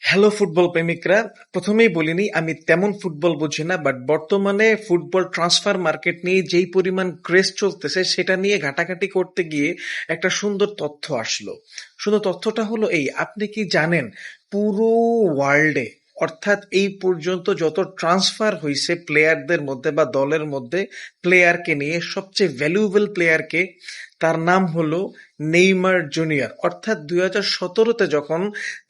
Hello football প্রেমিকরা, প্রথমেই বলিনি আমি তেমন ফুটবল বুঝি না, বাট বর্তমানে ফুটবল ট্রান্সফার মার্কেট নিয়ে যেই পরিমাণ ক্রেজ চলতেছে সেটা নিয়ে ঘাটাঘাটি করতে গিয়ে একটা সুন্দর তথ্য আসলো। সুন্দর তথ্যটা হলো এই, আপনি কি জানেন পুরো ওয়ার্ল্ডে, অর্থাৎ এই পর্যন্ত যত ট্রান্সফার হয়েছে প্লেয়ারদের মধ্যে বা দলের মধ্যে প্লেয়ারকে নিয়ে, সবচেয়ে ভ্যালুয়েবল প্লেয়ারকে, তার নাম হলো নেইমার জুনিয়র। অর্থাৎ 2017-তে যখন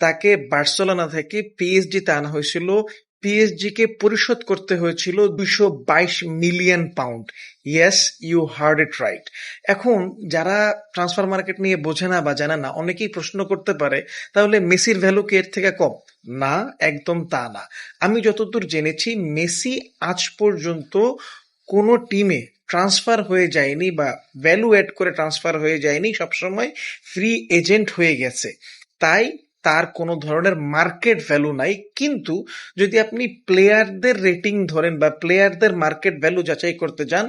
তাকে বার্সেলোনা থেকে পিএসজিতে আনা হয়েছিল, পিএসজি কে পরিশোধ করতে হয়েছিল 222 million pound. Yes, you heard it right. এখন যারা ট্রান্সফার মার্কেট নিয়ে বোঝে না বা জানে না, অনেকেই প্রশ্ন করতে পারে তাহলে মেসির ভ্যালু কি এর থেকে কম? না, একদম তা না। আমি যতদূর জেনেছি মেসি আজ পর্যন্ত কোনো টিমে ট্রান্সফার হয়ে যায়নি বা ভ্যালু অ্যাড করে ট্রান্সফার হয়ে যায়নি, সবসময় ফ্রি এজেন্ট হয়ে গেছে। তাই তার কোনো ধরনের মার্কেট ভ্যালু নাই। কিন্তু যদি আপনি প্লেয়ারদের রেটিং ধরেন বা প্লেয়ারদের মার্কেট ভ্যালু যাচাই করতে যান,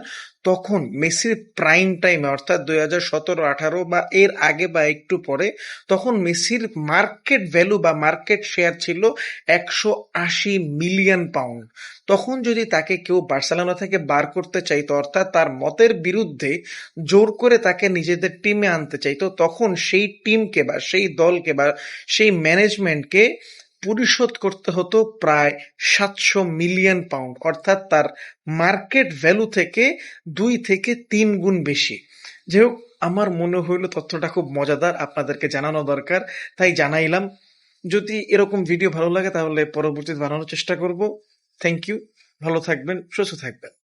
তখন মেসির প্রাইম টাইমে অর্থাৎ 2017-18 বা এর আগে বা একটু পরে, তখন মেসির মার্কেট ভ্যালু বা মার্কেট শেয়ার ছিল 180 মিলিয়ন পাউন্ড। তখন যদি তাকে কেউ বার্সেলোনা থেকে বার করতে চাইতো, অর্থাৎ তার মতের বিরুদ্ধে জোর করে তাকে নিজেদের টিমে আনতে চাইতো, তখন সেই টিমকে বা সেই দলকে বা সেই ম্যানেজমেন্টকে পরিশোধ করতে হতো প্রায় 700 মিলিয়ন পাউন্ড, অর্থাৎ তার মার্কেট ভ্যালু থেকে 2 থেকে 3 গুণ বেশি। যাই হোক, আমার মনে হইলো তথ্যটা খুব মজাদার, আপনাদেরকে জানানো দরকার, তাই জানাইলাম। যদি এরকম ভিডিও ভালো লাগে তাহলে পরবর্তীতে বানানোর চেষ্টা করব। Thank you. ভালো থাকবেন, সুস্থ থাকবেন।